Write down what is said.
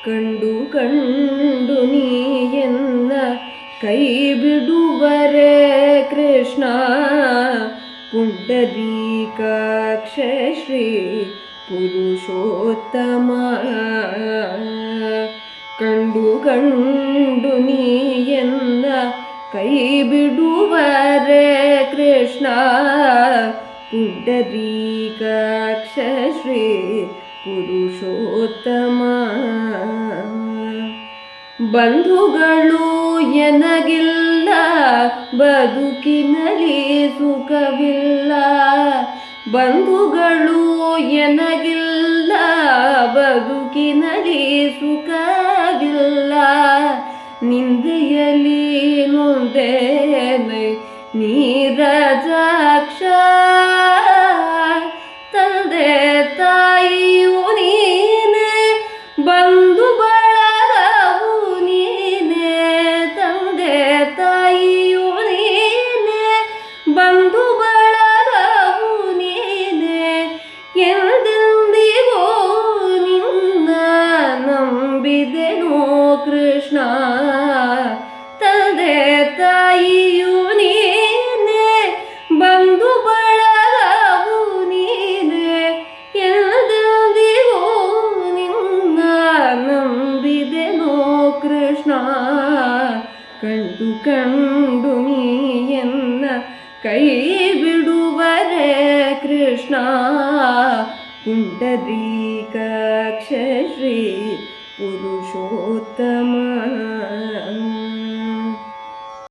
ಕಂಡು ಕಂಡು ನೀಯನ್ನ ಕೈ ಬಿಡುವರೆ ಕೃಷ್ಣ ಪುಂಡರೀಕಾಕ್ಷ ಶ್ರೀ ಪುರುಷೋತ್ತಮ. ಕಂಡು ಕಂಡು ನೀಯನ್ನ ಕೈ ಬಿಡುವರೆ ಕೃಷ್ಣ ಪುಂಡರೀಕಾಕ್ಷ ಶ್ರೀ ಪುರುಷೋತ್ತಮ. ಬಂಧುಗಳು ಎನಗಿಲ್ಲ ಬದುಕಿನಲ್ಲಿ ಸುಖವಿಲ್ಲ. ಬಂಧುಗಳು ಎನಗಿಲ್ಲ ಬದುಕಿನಲ್ಲಿ ಸುಖವಿಲ್ಲ. ನಿಂದೆಯಲಿ ನೊಂದೇನೆ ನೀರಜಾಕ್ಷ ತಂದೆ ತಾಯಿಯು ನೀನೆ ಬಂಧು ಬಳಗವು ನೀನೆ. ತಂದೆ ತಾಯಿಯು ನೀನೆ ಬಂಧು ಬಳಗವು ನೀನೆ. ಎಂದೆಂದಿಗೂ ನಿನ್ನ ನಂಬಿದೆನೋ ಕೃಷ್ಣ. ತಂದೆ ತಾಯಿಯು ನೀನೆ ಬಂಧು ಬಳಗವು ನೀನೆ. ಎಂದೆಂದಿಗೂ ನಿನ್ನ ನಂಬಿದೆನೋ ಕೃಷ್ಣ. ಕಂಡು ಕಂಡು ನೀಯನ್ನ ಕೈ ಬಿಡುವರೆ ಕೃಷ್ಣ ಪುಂಡರೀಕಾಕ್ಷ ಶ್ರೀ ಪುರುಷೋತ್ತಮ.